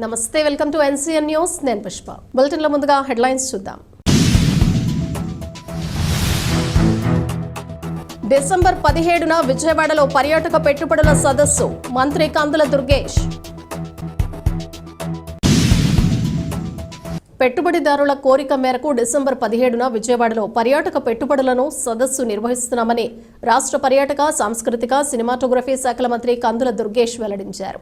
నమస్తే, welcome to NCN news. నేను పుష్ప. బులెటిన్ల ముందుగా హెడ్లైన్స్ చూద్దాం. డిసెంబర్ 17న విజయవాడలో పర్యాటక పెట్టుబడుల సదస్సు, మంత్రి కందుల దుర్గేష్. పెట్టుబడిదారుల కోరిక మేరకు డిసెంబర్ 17న విజయవాడలో పర్యాటక పెట్టుబడులను సదస్సు నిర్వహిస్తున్నామని రాష్ట్ర పర్యాటక, సాంస్కృతిక, సినిమాటోగ్రఫీ శాఖల మంత్రి కందుల దుర్గేష్ వెల్లడించారు.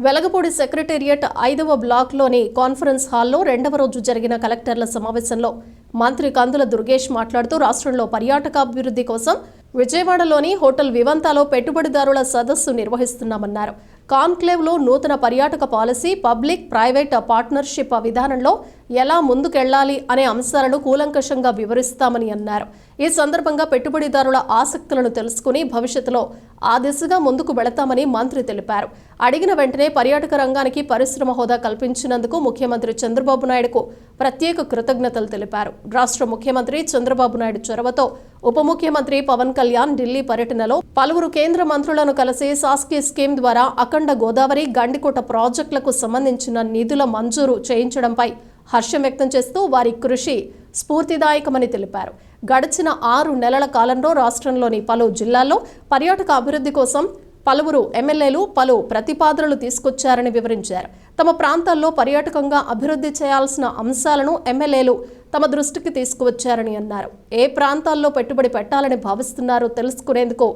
వెలగపూడి సెక్రటేరియట్ 5వ బ్లాక్లోని కాన్ఫరెన్స్ హాల్లో 2వ రోజు జరిగిన కలెక్టర్ల సమావేశంలో మంత్రి కందుల దుర్గేష్ మాట్లాడుతూ రాష్ట్రంలో పర్యాటకాభివృద్ధి కోసం విజయవాడలోని హోటల్ వివంతాలో పెట్టుబడిదారుల సదస్సు నిర్వహిస్తున్నామన్నారు. కాన్క్లేవ్లో నూతన పర్యాటక పాలసీ, పబ్లిక్ ప్రైవేట్ పార్ట్నర్షిప్ విధానంలో ఎలా ముందుకెళ్లాలి అనే అంశాలను కూలంకషంగా వివరిస్తామని అన్నారు. ఈ సందర్భంగా పెట్టుబడిదారుల ఆసక్తులను తెలుసుకుని భవిష్యత్తులో ఆ దిశగా ముందుకు వెళతామని మంత్రి తెలిపారు. అడిగిన వెంటనే పర్యాటక రంగానికి పరిశ్రమ హోదా కల్పించినందుకు ముఖ్యమంత్రి చంద్రబాబు నాయుడుకు ప్రత్యేక కృతజ్ఞతలు తెలిపారు. రాష్ట్ర ముఖ్యమంత్రి చంద్రబాబు నాయుడు చొరవతో ఉప ముఖ్యమంత్రి పవన్ కళ్యాణ్ ఢిల్లీ పర్యటనలో పలువురు కేంద్ర మంత్రులను కలిసి సాస్కీ స్కీమ్ ద్వారా అఖండ గోదావరి, గండికోట ప్రాజెక్టులకు సంబంధించిన నిధుల మంజూరు చేయించడంపై హర్షం వ్యక్తం చేస్తూ వారి కృషి స్ఫూర్తిదాయకమని తెలిపారు. గడిచిన 6 నెలల కాలంలో రాష్ట్రంలోని పలు జిల్లాల్లో పర్యాటక అభివృద్ధి కోసం పలువురు ఎమ్మెల్యేలు పలు ప్రతిపాదనలు తీసుకొచ్చారని వివరించారు. తమ ప్రాంతాల్లో పర్యాటకంగా అభివృద్ధి చేయాల్సిన అంశాలను ఎమ్మెల్యేలు తమ దృష్టికి తీసుకువచ్చారని అన్నారు. ఏ ప్రాంతాల్లో పెట్టుబడి పెట్టాలని భావిస్తున్నారో తెలుసుకునేందుకు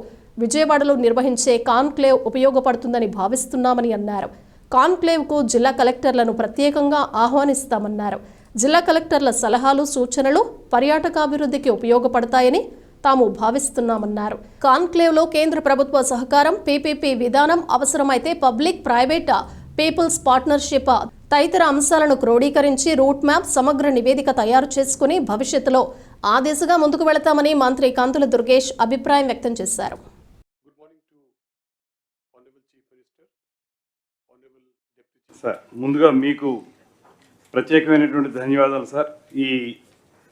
విజయవాడలో నిర్వహించే కాన్క్లేవ్ ఉపయోగపడుతుందని భావిస్తున్నామని అన్నారు. కాన్క్లేవ్కు జిల్లా కలెక్టర్లను ప్రత్యేకంగా ఆహ్వానిస్తామన్నారు. జిల్లా కలెక్టర్ల సలహాలు, సూచనలు పర్యాటకాభివృద్ధికి ఉపయోగపడతాయని తాము భావిస్తున్నామన్నారు. కాన్క్లేవ్లో కేంద్ర ప్రభుత్వ సహకారం, పీపీపీ విధానం, అవసరమైతే పబ్లిక్ ప్రైవేట్ పీపుల్స్ పార్ట్నర్షిప్ తదితర అంశాలను క్రోడీకరించి రూట్ మ్యాప్, సమగ్ర నివేదిక తయారు చేసుకుని భవిష్యత్తులో ఆ దిశగా ముందుకు వెళతామని మంత్రి కందుల దుర్గేష్ అభిప్రాయం వ్యక్తం చేశారు. సార్, ముందుగా మీకు ప్రత్యేకమైనటువంటి ధన్యవాదాలు సార్. ఈ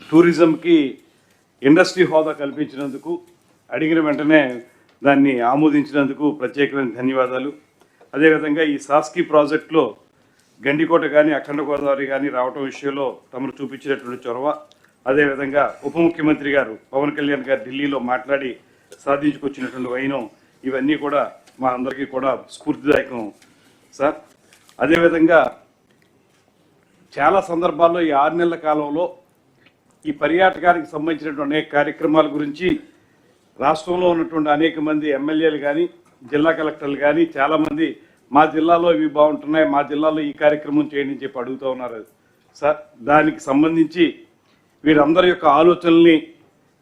టూరిజంకి ఇండస్ట్రీ హోదా కల్పించినందుకు, అడిగిన వెంటనే దాన్ని ఆమోదించినందుకు ప్రత్యేకమైన ధన్యవాదాలు. అదేవిధంగా ఈ సాస్కీ ప్రాజెక్టులో గండికోట కానీ, అఖండ గోదావరి కానీ రావటం విషయంలో తమరు చూపించినటువంటి చొరవ, అదేవిధంగా ఉప ముఖ్యమంత్రి గారు పవన్ కళ్యాణ్ గారు ఢిల్లీలో మాట్లాడి సాధించుకొచ్చినటువంటి వైనం, ఇవన్నీ కూడా మా అందరికీ కూడా స్ఫూర్తిదాయకం సార్. అదేవిధంగా చాలా సందర్భాల్లో ఈ 6 నెలల కాలంలో ఈ పర్యాటకానికి సంబంధించినటువంటి అనేక కార్యక్రమాల గురించి రాష్ట్రంలో ఉన్నటువంటి అనేక మంది ఎమ్మెల్యేలు కానీ, జిల్లా కలెక్టర్లు కానీ చాలామంది మా జిల్లాలో ఇవి బాగుంటున్నాయి, మా జిల్లాలో ఈ కార్యక్రమం చేయండి అని చెప్పి అడుగుతూ ఉన్నారు సార్. దానికి సంబంధించి వీరందరి యొక్క ఆలోచనల్ని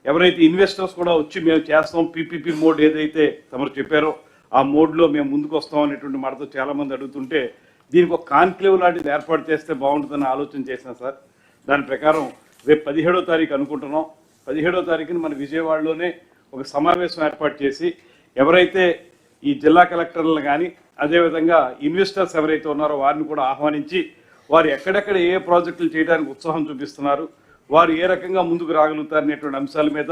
ఎవరైతే ఇన్వెస్టర్స్ కూడా వచ్చి మేము చేస్తాం, పీపీపీ మోడ్ ఏదైతే తమరు చెప్పారో ఆ మోడ్లో మేము ముందుకు వస్తాం అనేటువంటి మాటతో చాలామంది అడుగుతుంటే దీనికి ఒక కాన్క్లేవ్ లాంటిది ఏర్పాటు చేస్తే బాగుంటుందని ఆలోచన చేసిన సార్. దాని ప్రకారం రేపు 17వ తారీఖు అనుకుంటున్నాం. 17వ తారీఖున మన విజయవాడలోనే ఒక సమావేశం ఏర్పాటు చేసి ఎవరైతే ఈ జిల్లా కలెక్టర్లను కానీ, అదేవిధంగా ఇన్వెస్టర్స్ ఎవరైతే ఉన్నారో వారిని కూడా ఆహ్వానించి వారు ఎక్కడెక్కడ ఏ ప్రాజెక్టులు చేయడానికి ఉత్సాహం చూపిస్తున్నారు, వారు ఏ రకంగా ముందుకు రాగలుగుతారనేటువంటి అంశాల మీద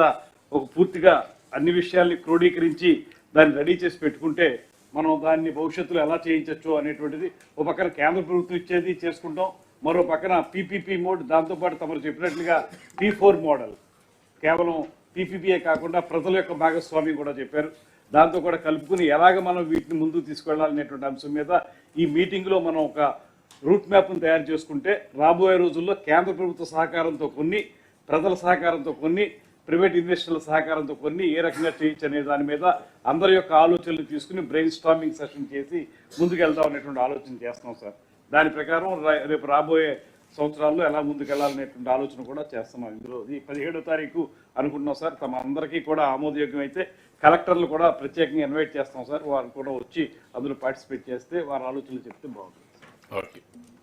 ఒక పూర్తిగా అన్ని విషయాల్ని క్రోడీకరించి దాన్ని రెడీ చేసి పెట్టుకుంటే మనం దాన్ని భవిష్యత్తులో ఎలా చేయించవచ్చు అనేటువంటిది ఒక పక్కన కేంద్ర ప్రభుత్వం ఇచ్చేది చేసుకుంటాం, మరో పక్కన పీపీపీ మోడ్, దాంతోపాటు తమరు చెప్పినట్లుగా P4 మోడల్, కేవలం పీపీపీఏ కాకుండా ప్రజల యొక్క భాగస్వామ్యం కూడా చెప్పారు, దాంతో కూడా కలుపుకుని ఎలాగ మనం వీటిని ముందుకు తీసుకెళ్లాలనేటువంటి అంశం మీద ఈ మీటింగ్లో మనం ఒక రూట్ మ్యాప్ను తయారు చేసుకుంటే రాబోయే రోజుల్లో కేంద్ర ప్రభుత్వ సహకారంతో కొన్ని, ప్రజల సహకారంతో కొన్ని, ప్రైవేట్ ఇన్వెస్టర్ల సహకారంతో కొన్ని ఏ రకంగా చేయొచ్చు అనే దాని మీద అందరి యొక్క ఆలోచనలు తీసుకుని బ్రెయిన్ స్టార్మింగ్ సెషన్ చేసి ముందుకు వెళ్దాం అనేటువంటి ఆలోచన చేస్తున్నాం సార్. దాని ప్రకారం రేపు రాబోయే సంవత్సరాల్లో ఎలా ముందుకు వెళ్ళాలనేటువంటి ఆలోచన కూడా చేస్తున్నాం. ఇందులో ఈ 17వ తారీఖు అనుకుంటున్నాం సార్. తమ అందరికీ కూడా ఆమోదయోగ్యం అయితే కలెక్టర్లు కూడా ప్రత్యేకంగా ఇన్వైట్ చేస్తాం సార్. వారు కూడా వచ్చి అందులో పార్టిసిపేట్ చేస్తే వారి ఆలోచనలు చెప్తే బాగుంటుంది. ఓకే.